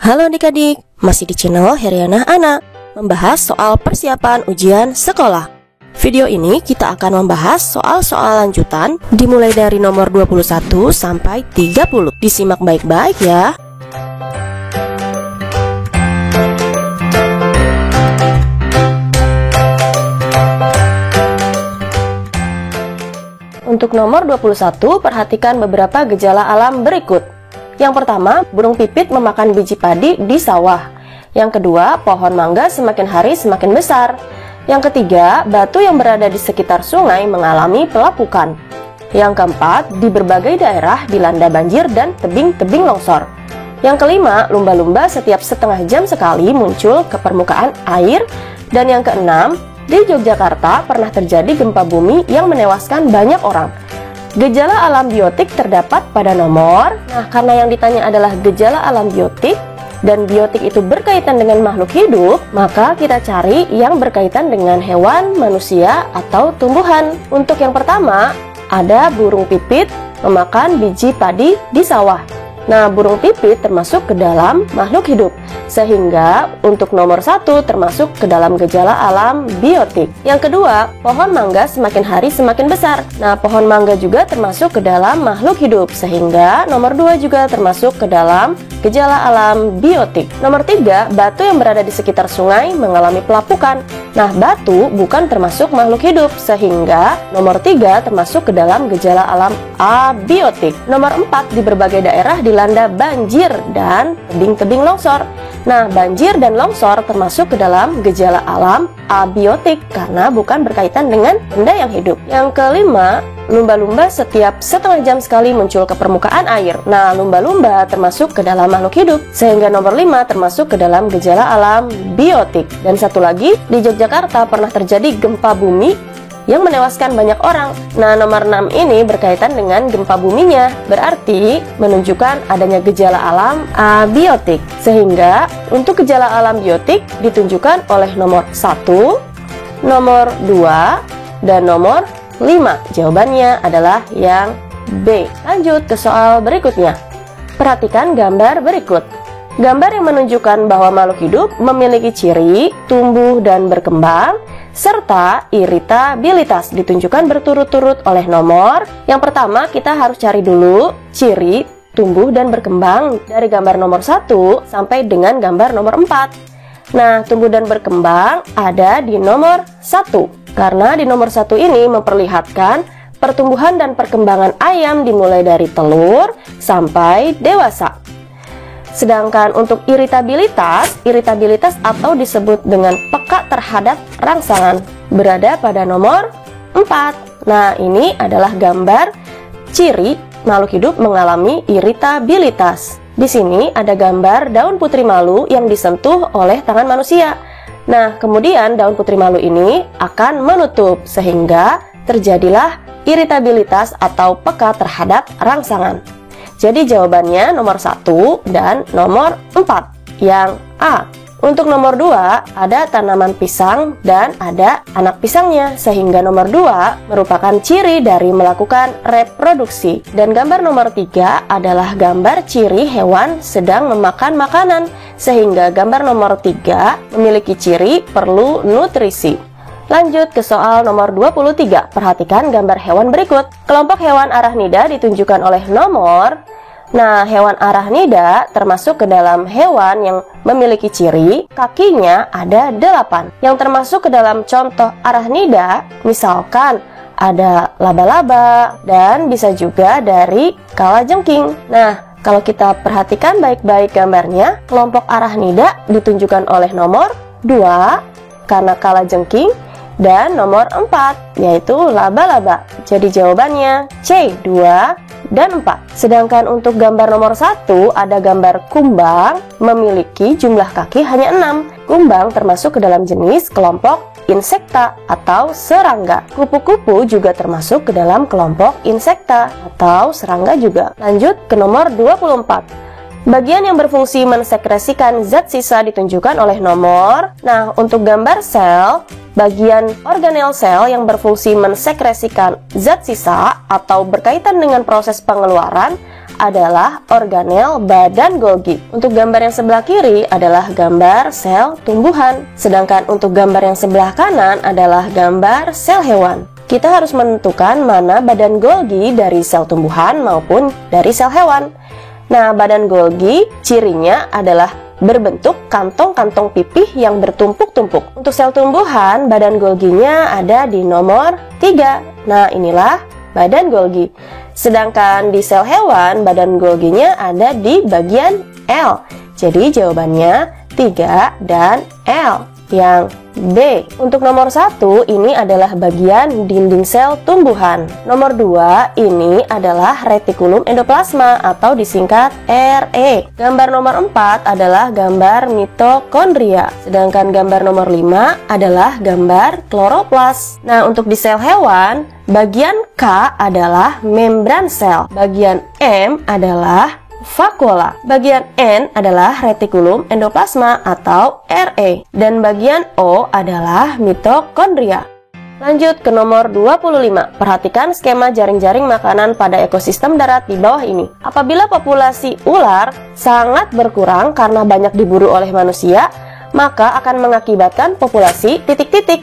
Halo adik-adik, masih di channel Heriana Ana, membahas soal persiapan ujian sekolah. Video ini kita akan membahas soal-soal lanjutan dimulai dari nomor 21 sampai 30. Disimak baik-baik ya. Untuk nomor 21, perhatikan beberapa gejala alam berikut. Yang pertama, burung pipit memakan biji padi di sawah. Yang kedua, pohon mangga semakin hari semakin besar. Yang ketiga, batu yang berada di sekitar sungai mengalami pelapukan. Yang keempat, di berbagai daerah dilanda banjir dan tebing-tebing longsor. Yang kelima, lumba-lumba setiap setengah jam sekali muncul ke permukaan air. Dan yang keenam, di Yogyakarta pernah terjadi gempa bumi yang menewaskan banyak orang. Gejala alam biotik terdapat pada nomor. Nah, karena yang ditanya adalah gejala alam biotik dan biotik itu berkaitan dengan makhluk hidup, maka kita cari yang berkaitan dengan hewan, manusia, atau tumbuhan. Untuk yang pertama, ada burung pipit memakan biji padi di sawah. Nah, burung pipit termasuk ke dalam makhluk hidup, sehingga untuk nomor 1 termasuk ke dalam gejala alam biotik. Yang kedua, pohon mangga semakin hari semakin besar. Nah, pohon mangga juga termasuk ke dalam makhluk hidup, sehingga nomor 2 juga termasuk ke dalam gejala alam biotik. Nomor 3, batu yang berada di sekitar sungai mengalami pelapukan. Nah, batu bukan termasuk makhluk hidup, sehingga nomor 3 termasuk ke dalam gejala alam abiotik. Nomor 4, di berbagai daerah dilanda banjir dan tebing-tebing longsor. Nah, banjir dan longsor termasuk ke dalam gejala alam abiotik karena bukan berkaitan dengan benda yang hidup. Yang kelima, lumba-lumba setiap setengah jam sekali muncul ke permukaan air. Nah, lumba-lumba termasuk ke dalam makhluk hidup, sehingga nomor 5 termasuk ke dalam gejala alam biotik. Dan satu lagi, di Yogyakarta pernah terjadi gempa bumi yang menewaskan banyak orang. Nah, nomor 6 ini berkaitan dengan gempa buminya, berarti menunjukkan adanya gejala alam abiotik. Sehingga untuk gejala alam biotik ditunjukkan oleh nomor 1, nomor 2, dan nomor 5. Jawabannya adalah yang B. Lanjut ke soal berikutnya. Perhatikan gambar berikut. Gambar yang menunjukkan bahwa makhluk hidup memiliki ciri tumbuh dan berkembang serta iritabilitas ditunjukkan berturut-turut oleh nomor. Yang pertama, kita harus cari dulu ciri tumbuh dan berkembang dari gambar nomor 1 sampai dengan gambar nomor 4. Nah, tumbuh dan berkembang ada di nomor 1. Karena di nomor 1 ini memperlihatkan pertumbuhan dan perkembangan ayam dimulai dari telur sampai dewasa. Sedangkan untuk iritabilitas atau disebut dengan peka terhadap rangsangan berada pada nomor 4. Nah, ini adalah gambar ciri makhluk hidup mengalami iritabilitas. Di sini ada gambar daun putri malu yang disentuh oleh tangan manusia. Nah, kemudian daun putri malu ini akan menutup sehingga terjadilah iritabilitas atau peka terhadap rangsangan. Jadi jawabannya nomor 1 dan nomor 4 yang A. Untuk nomor 2 ada tanaman pisang dan ada anak pisangnya, sehingga nomor 2 merupakan ciri dari melakukan reproduksi. Dan gambar nomor 3 adalah gambar ciri hewan sedang memakan makanan, sehingga gambar nomor 3 memiliki ciri perlu nutrisi. Lanjut ke soal nomor 23. Perhatikan gambar hewan berikut. Kelompok hewan arachnida ditunjukkan oleh nomor. Nah, hewan arachnida termasuk ke dalam hewan yang memiliki ciri kakinya ada 8. Yang termasuk ke dalam contoh arachnida, misalkan ada laba-laba dan bisa juga dari kalajengking. Nah, kalau kita perhatikan baik-baik gambarnya, kelompok arachnida ditunjukkan oleh nomor 2 karena kalajengking, dan nomor 4 yaitu laba-laba. Jadi jawabannya C, 2 dan 4. Sedangkan untuk gambar nomor 1 ada gambar kumbang memiliki jumlah kaki hanya 6. Kumbang termasuk ke dalam jenis kelompok insekta atau serangga. Kupu-kupu juga termasuk ke dalam kelompok insekta atau serangga juga. Lanjut ke nomor 24. Bagian yang berfungsi mensekresikan zat sisa ditunjukkan oleh nomor. Nah, untuk gambar sel, bagian organel sel yang berfungsi mensekresikan zat sisa atau berkaitan dengan proses pengeluaran adalah organel badan Golgi. Untuk gambar yang sebelah kiri adalah gambar sel tumbuhan, sedangkan untuk gambar yang sebelah kanan adalah gambar sel hewan. Kita harus menentukan mana badan Golgi dari sel tumbuhan maupun dari sel hewan. Nah, badan Golgi cirinya adalah berbentuk kantong-kantong pipih yang bertumpuk-tumpuk. Untuk sel tumbuhan, badan Golginya ada di nomor 3. Nah, inilah badan Golgi. Sedangkan di sel hewan, badan Golginya ada di bagian L. Jadi jawabannya 3 dan L. Yang B. Untuk nomor 1, ini adalah bagian dinding sel tumbuhan. Nomor 2, ini adalah retikulum endoplasma atau disingkat RE. Gambar nomor 4 adalah gambar mitokondria. Sedangkan gambar nomor 5 adalah gambar kloroplas. Nah, untuk di sel hewan, bagian K adalah membran sel. Bagian M adalah vakuola. Bagian N adalah retikulum endoplasma atau RE. Dan bagian O adalah mitokondria. Lanjut ke nomor 25. Perhatikan skema jaring-jaring makanan pada ekosistem darat di bawah ini. Apabila populasi ular sangat berkurang karena banyak diburu oleh manusia, maka akan mengakibatkan populasi titik-titik.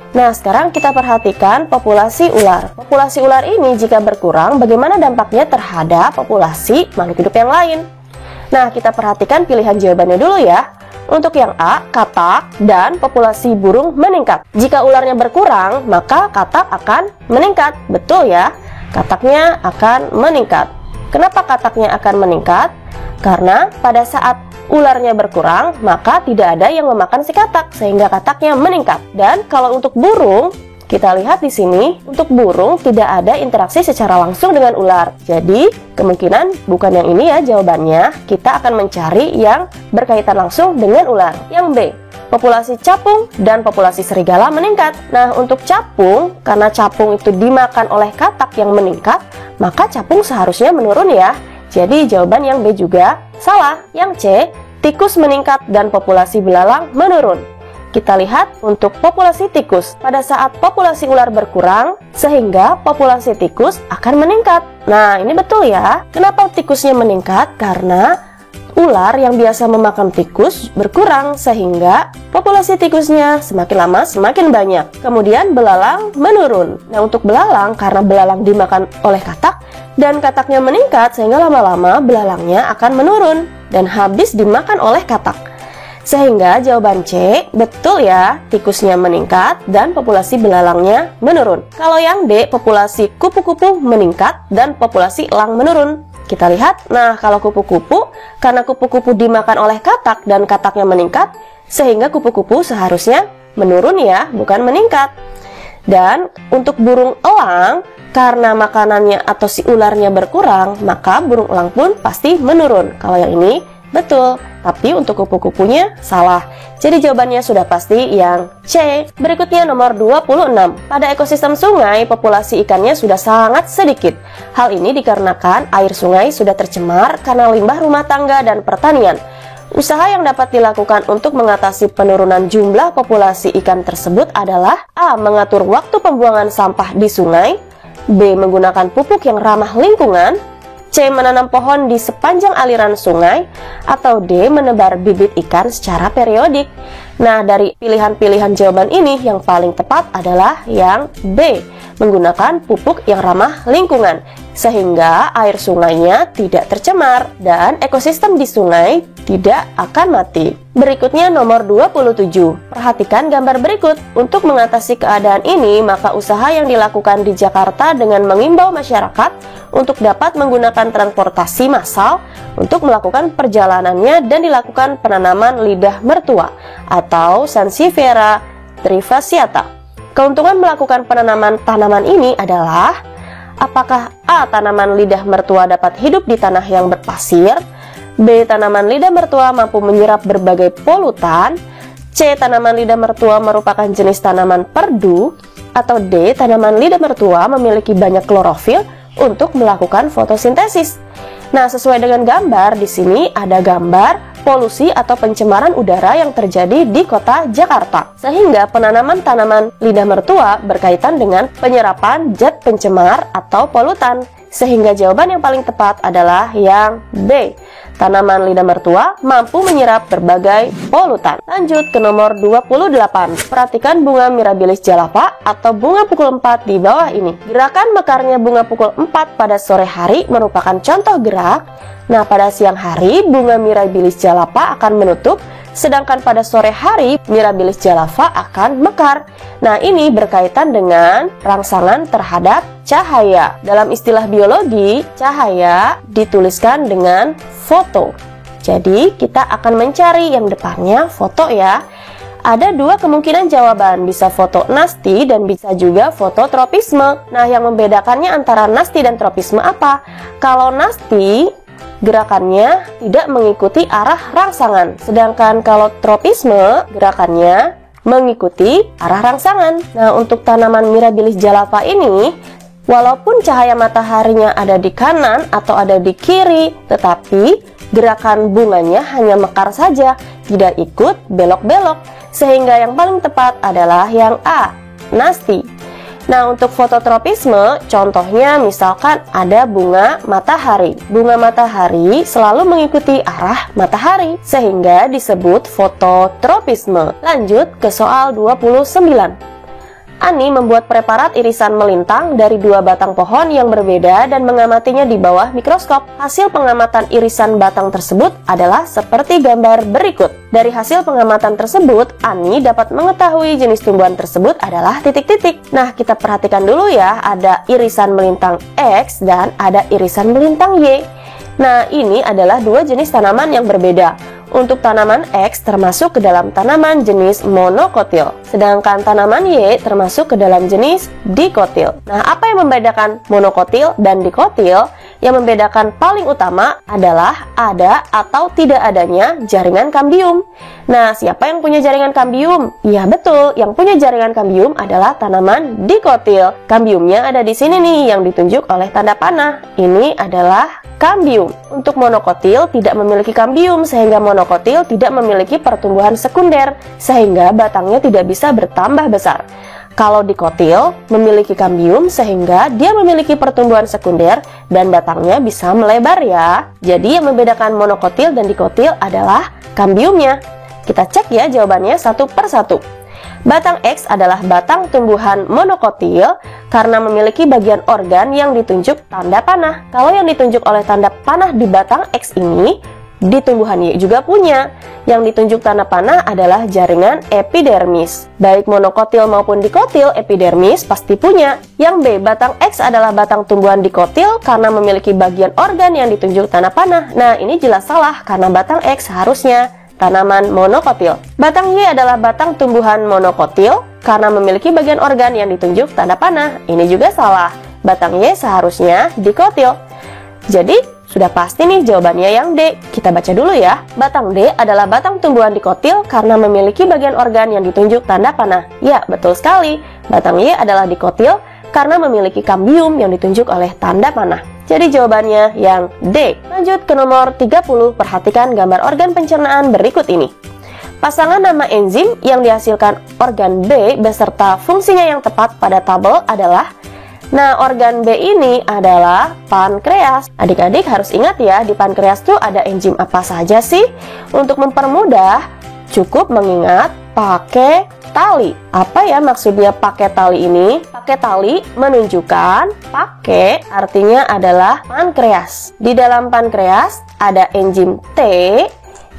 Nah, sekarang kita perhatikan populasi ular. Populasi ular ini jika berkurang, bagaimana dampaknya terhadap populasi makhluk hidup yang lain? Nah, kita perhatikan pilihan jawabannya dulu ya. Untuk yang A, katak dan populasi burung meningkat. Jika ularnya berkurang, maka katak akan meningkat. Betul ya, kataknya akan meningkat. Kenapa kataknya akan meningkat? Karena pada saat ularnya berkurang, maka tidak ada yang memakan si katak, sehingga kataknya meningkat. Dan kalau untuk burung, kita lihat di sini, untuk burung tidak ada interaksi secara langsung dengan ular. Jadi, kemungkinan bukan yang ini ya jawabannya. Kita akan mencari yang berkaitan langsung dengan ular. Yang B, populasi capung dan populasi serigala meningkat. Nah, untuk capung, karena capung itu dimakan oleh katak yang meningkat, maka capung seharusnya menurun ya. Jadi jawaban yang B juga salah. Yang C, tikus meningkat dan populasi belalang menurun. Kita lihat untuk populasi tikus. Pada saat populasi ular berkurang, sehingga populasi tikus akan meningkat. Nah, ini betul ya. Kenapa tikusnya meningkat? Karena ular yang biasa memakan tikus berkurang, sehingga populasi tikusnya semakin lama semakin banyak. Kemudian belalang menurun. Nah, untuk belalang, karena belalang dimakan oleh katak, dan kataknya meningkat, sehingga lama-lama belalangnya akan menurun dan habis dimakan oleh katak. Sehingga jawaban C betul ya, tikusnya meningkat dan populasi belalangnya menurun. Kalau yang D, populasi kupu-kupu meningkat dan populasi elang menurun. Kita lihat, nah kalau kupu-kupu, karena kupu-kupu dimakan oleh katak dan kataknya meningkat, sehingga kupu-kupu seharusnya menurun ya, bukan meningkat. Dan untuk burung elang, karena makanannya atau si ularnya berkurang, maka burung elang pun pasti menurun. Kalau yang ini betul, tapi untuk kupu-kupunya salah. Jadi jawabannya sudah pasti yang C. Berikutnya nomor 26. Pada ekosistem sungai, populasi ikannya sudah sangat sedikit. Hal ini dikarenakan air sungai sudah tercemar karena limbah rumah tangga dan pertanian. Usaha yang dapat dilakukan untuk mengatasi penurunan jumlah populasi ikan tersebut adalah A. Mengatur waktu pembuangan sampah di sungai, B. Menggunakan pupuk yang ramah lingkungan, C. Menanam pohon di sepanjang aliran sungai, atau D. Menebar bibit ikan secara periodik. Nah, dari pilihan-pilihan jawaban ini yang paling tepat adalah yang B. Menggunakan pupuk yang ramah lingkungan, sehingga air sungainya tidak tercemar dan ekosistem di sungai tidak akan mati. Berikutnya nomor 27. Perhatikan gambar berikut. Untuk mengatasi keadaan ini, maka usaha yang dilakukan di Jakarta dengan mengimbau masyarakat untuk dapat menggunakan transportasi massal untuk melakukan perjalanannya dan dilakukan penanaman lidah mertua atau Sansevieria trifaciata. Keuntungan melakukan penanaman tanaman ini adalah: apakah A. Tanaman lidah mertua dapat hidup di tanah yang berpasir, B. Tanaman lidah mertua mampu menyerap berbagai polutan, C. Tanaman lidah mertua merupakan jenis tanaman perdu, atau D. Tanaman lidah mertua memiliki banyak klorofil untuk melakukan fotosintesis. Nah, sesuai dengan gambar di sini ada gambar polusi atau pencemaran udara yang terjadi di kota Jakarta. Sehingga penanaman tanaman lidah mertua berkaitan dengan penyerapan zat pencemar atau polutan. sehingga jawaban yang paling tepat adalah yang B. Tanaman lidah mertua mampu menyerap berbagai polutan. Lanjut ke nomor 28. Perhatikan bunga Mirabilis jalapa atau bunga pukul 4 di bawah ini. Gerakan mekarnya bunga pukul 4 pada sore hari merupakan contoh gerak. Nah, pada siang hari bunga Mirabilis jalapa akan menutup, sedangkan pada sore hari Mirabilis jalapa akan mekar. Nah, ini berkaitan dengan rangsangan terhadap cahaya. Dalam istilah biologi, cahaya dituliskan dengan foto. Jadi, kita akan mencari yang depannya foto ya. Ada dua kemungkinan jawaban, bisa foto nasti dan bisa juga foto tropisme. Nah, yang membedakannya antara nasti dan tropisme apa? Kalau nasti, gerakannya tidak mengikuti arah rangsangan. Sedangkan kalau tropisme, gerakannya mengikuti arah rangsangan. Nah, untuk tanaman Mirabilis jalapa ini, walaupun cahaya mataharinya ada di kanan atau ada di kiri, tetapi gerakan bunganya hanya mekar saja, tidak ikut belok-belok. Sehingga yang paling tepat adalah yang A, nasti. Nah, untuk fototropisme, contohnya misalkan ada bunga matahari. Bunga matahari selalu mengikuti arah matahari, sehingga disebut fototropisme. Lanjut ke soal 29. Ani membuat preparat irisan melintang dari dua batang pohon yang berbeda dan mengamatinya di bawah mikroskop. Hasil pengamatan irisan batang tersebut adalah seperti gambar berikut. Dari hasil pengamatan tersebut, Ani dapat mengetahui jenis tumbuhan tersebut adalah titik-titik. Nah, kita perhatikan dulu ya, ada irisan melintang X dan ada irisan melintang Y. Nah, ini adalah dua jenis tanaman yang berbeda. Untuk tanaman X termasuk ke dalam tanaman jenis monokotil, sedangkan tanaman Y termasuk ke dalam jenis dikotil. Nah, apa yang membedakan monokotil dan dikotil? Yang membedakan paling utama adalah ada atau tidak adanya jaringan kambium. Nah, siapa yang punya jaringan kambium? Ya betul, yang punya jaringan kambium adalah tanaman dikotil. Kambiumnya ada di sini nih, yang ditunjuk oleh tanda panah. Ini adalah kambium. Untuk monokotil tidak memiliki kambium, sehingga monokotil tidak memiliki pertumbuhan sekunder, sehingga batangnya tidak bisa bertambah besar. Kalau dikotil memiliki kambium, sehingga dia memiliki pertumbuhan sekunder dan batangnya bisa melebar ya. Jadi yang membedakan monokotil dan dikotil adalah kambiumnya. Kita cek ya jawabannya satu per satu. Batang X adalah batang tumbuhan monokotil karena memiliki bagian organ yang ditunjuk tanda panah. Kalau yang ditunjuk oleh tanda panah di batang X ini, di tumbuhan Y juga punya. Yang ditunjuk tanda panah adalah jaringan epidermis. Baik monokotil maupun dikotil, epidermis pasti punya. Yang B, batang X adalah batang tumbuhan dikotil karena memiliki bagian organ yang ditunjuk tanda panah. Nah, ini jelas salah karena batang X harusnya tanaman monokotil. Batang Y adalah batang tumbuhan monokotil karena memiliki bagian organ yang ditunjuk tanda panah. Ini juga salah. Batang Y seharusnya dikotil. Jadi, sudah pasti nih jawabannya yang D. Kita baca dulu ya. Batang D adalah batang tumbuhan dikotil karena memiliki bagian organ yang ditunjuk tanda panah. Ya, betul sekali. Batang Y adalah dikotil karena memiliki kambium yang ditunjuk oleh tanda panah. Jadi jawabannya yang D. Lanjut ke nomor 30, perhatikan gambar organ pencernaan berikut ini. Pasangan nama enzim yang dihasilkan organ B beserta fungsinya yang tepat pada tabel adalah. Nah, organ B ini adalah pankreas. Adik-adik harus ingat ya, di pankreas tuh ada enzim apa saja sih? Untuk mempermudah, cukup mengingat pakai tali. Apa ya maksudnya pakai tali ini? Pakai tali menunjukkan pakai artinya adalah pankreas. Di dalam pankreas ada enzim T,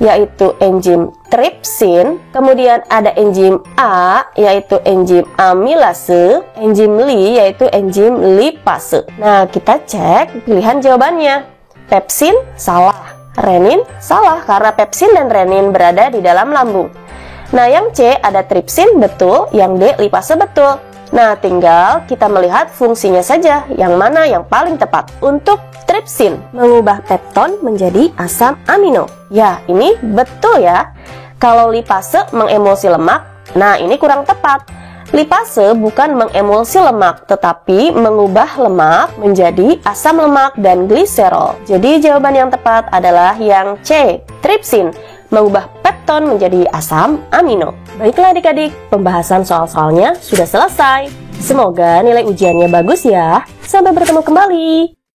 yaitu enzim tripsin, kemudian ada enzim A, yaitu enzim amilase, enzim Li, yaitu enzim lipase. Nah, kita cek pilihan jawabannya. Pepsin salah, renin salah karena pepsin dan renin berada di dalam lambung. Nah, yang C ada tripsin betul, yang D lipase betul. Nah, tinggal kita melihat fungsinya saja, yang mana yang paling tepat. Untuk tripsin, mengubah pepton menjadi asam amino. Ya, ini betul ya. Kalau lipase mengemulsi lemak, nah ini kurang tepat. Lipase bukan mengemulsi lemak, tetapi mengubah lemak menjadi asam lemak dan gliserol. Jadi jawaban yang tepat adalah yang C, tripsin, mengubah pepton menjadi asam amino. Baiklah adik-adik, pembahasan soal-soalnya sudah selesai. Semoga nilai ujiannya bagus ya. Sampai bertemu kembali.